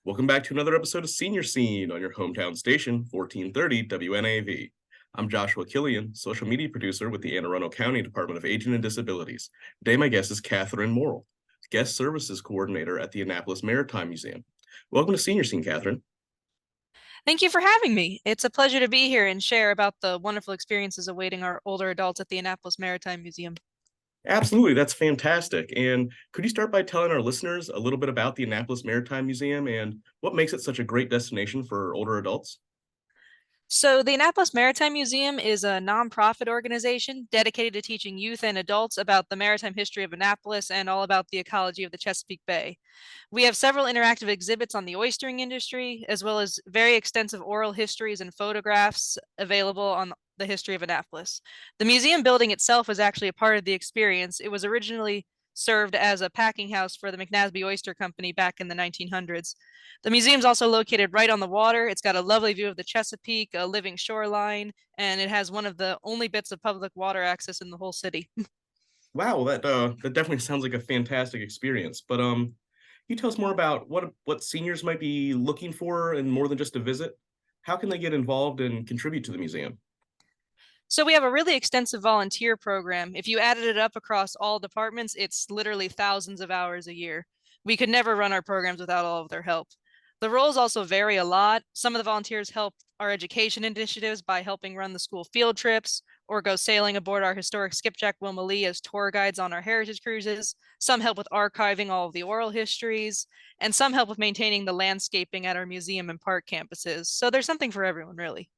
Welcome back to another episode of Senior Scene on your hometown station, 1430 WNAV. I'm Joshua Killian, social media producer with the Anne Arundel County Department of Aging and Disabilities. Today, my guest is Catherine Morrill, guest services coordinator at the Annapolis Maritime Museum. Welcome to Senior Scene, Catherine. Thank you for having me. It's a pleasure to be here and share about the wonderful experiences awaiting our older adults at the Annapolis Maritime Museum. Absolutely, that's fantastic. And could you start by telling our listeners a little bit about the Annapolis Maritime Museum and what makes it such a great destination for older adults? So, the Annapolis Maritime Museum is a nonprofit organization dedicated to teaching youth and adults about the maritime history of Annapolis and all about the ecology of the Chesapeake Bay. We have several interactive exhibits on the oystering industry, as well as very extensive oral histories and photographs available on the history of Annapolis. The museum building itself was actually a part of the experience. It was originally served as a packing house for the McNasby Oyster Company back in the 1900s. The museum's also located right on the water. It's got a lovely view of the Chesapeake, a living shoreline, and it has one of the only bits of public water access in the whole city. Wow, that definitely sounds like a fantastic experience. Can you tell us more about what seniors might be looking for and more than just a visit? How can they get involved and contribute to the museum? So we have a really extensive volunteer program. If you added it up across all departments, it's literally thousands of hours a year. We could never run our programs without all of their help. The roles also vary a lot. Some of the volunteers help our education initiatives by helping run the school field trips or go sailing aboard our historic skipjack Wilma Lee as tour guides on our heritage cruises. Some help with archiving all of the oral histories, and some help with maintaining the landscaping at our museum and park campuses. So there's something for everyone, really.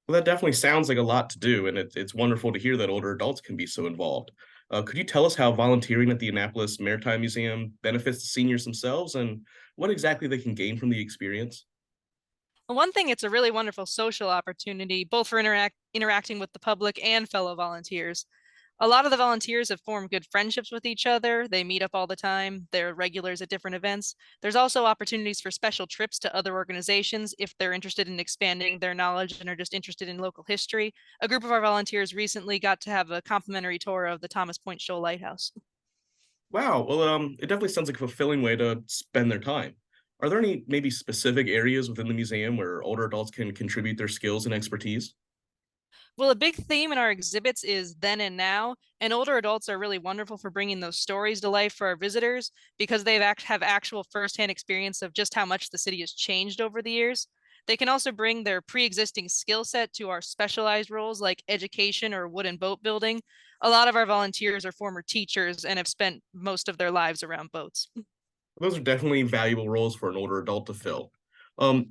Well, that definitely sounds like a lot to do, and it's wonderful to hear that older adults can be so involved. Could you tell us how volunteering at the Annapolis Maritime Museum benefits the seniors themselves and what exactly they can gain from the experience? Well, one thing, it's a really wonderful social opportunity, both for interacting with the public and fellow volunteers. A lot of the volunteers have formed good friendships with each other. They meet up all the time. They're regulars at different events. There's also opportunities for special trips to other organizations if they're interested in expanding their knowledge and are just interested in local history. A group of our volunteers recently got to have a complimentary tour of the Thomas Point Shoal Lighthouse. Wow. Well, it definitely sounds like a fulfilling way to spend their time. Are there any maybe specific areas within the museum where older adults can contribute their skills and expertise? Well, a big theme in our exhibits is then and now, and older adults are really wonderful for bringing those stories to life for our visitors because have actual firsthand experience of just how much the city has changed over the years. They can also bring their pre-existing skill set to our specialized roles like education or wood and boat building. A lot of our volunteers are former teachers and have spent most of their lives around boats. Those are definitely valuable roles for an older adult to fill.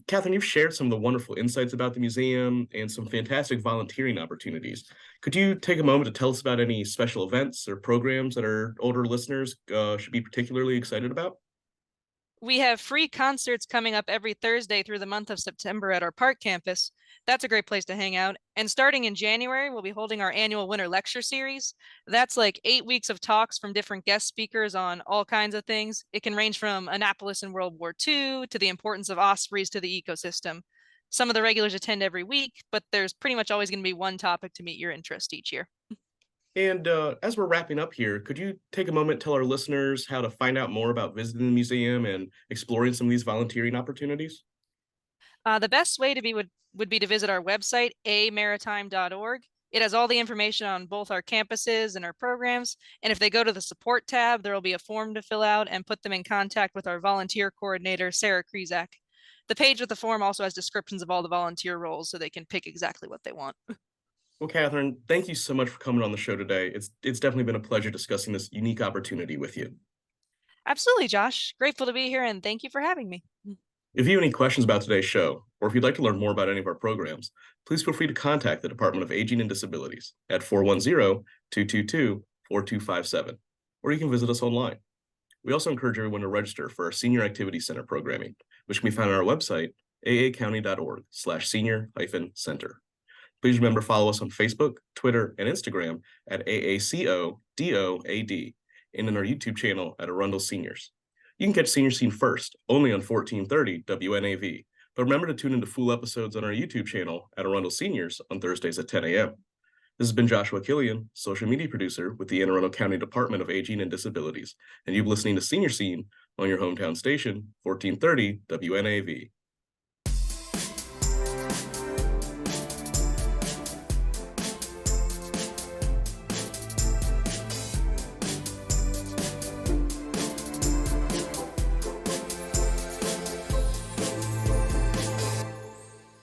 Catherine, you've shared some of the wonderful insights about the museum and some fantastic volunteering opportunities. Could you take a moment to tell us about any special events or programs that our older listeners should be particularly excited about? We have free concerts coming up every Thursday through the month of September at our park campus. That's a great place to hang out. And starting in January, we'll be holding our annual winter lecture series. That's like 8 weeks of talks from different guest speakers on all kinds of things. It can range from Annapolis in World War II to the importance of ospreys to the ecosystem. Some of the regulars attend every week, but there's pretty much always going to be one topic to meet your interest each year. And as we're wrapping up here, could you take a moment to tell our listeners how to find out more about visiting the museum and exploring some of these volunteering opportunities? The best way would be to visit our website, amaritime.org. It has all the information on both our campuses and our programs. And if they go to the support tab, there will be a form to fill out and put them in contact with our volunteer coordinator, Sarah Krizak. The page with the form also has descriptions of all the volunteer roles so they can pick exactly what they want. Well, Catherine, thank you so much for coming on the show today. It's definitely been a pleasure discussing this unique opportunity with you. Absolutely, Josh. Grateful to be here and thank you for having me. If you have any questions about today's show, or if you'd like to learn more about any of our programs, please feel free to contact the Department of Aging and Disabilities at 410-222-4257, or you can visit us online. We also encourage everyone to register for our Senior Activity Center programming, which can be found on our website, aacounty.org/senior-center. Please remember to follow us on Facebook, Twitter, and Instagram at AACODOAD, and in our YouTube channel at Arundel Seniors. You can catch Senior Scene first, only on 1430 WNAV, but remember to tune into full episodes on our YouTube channel at Arundel Seniors on Thursdays at 10 a.m. This has been Joshua Killian, social media producer with the Anne Arundel County Department of Aging and Disabilities, and you've been listening to Senior Scene on your hometown station, 1430 WNAV.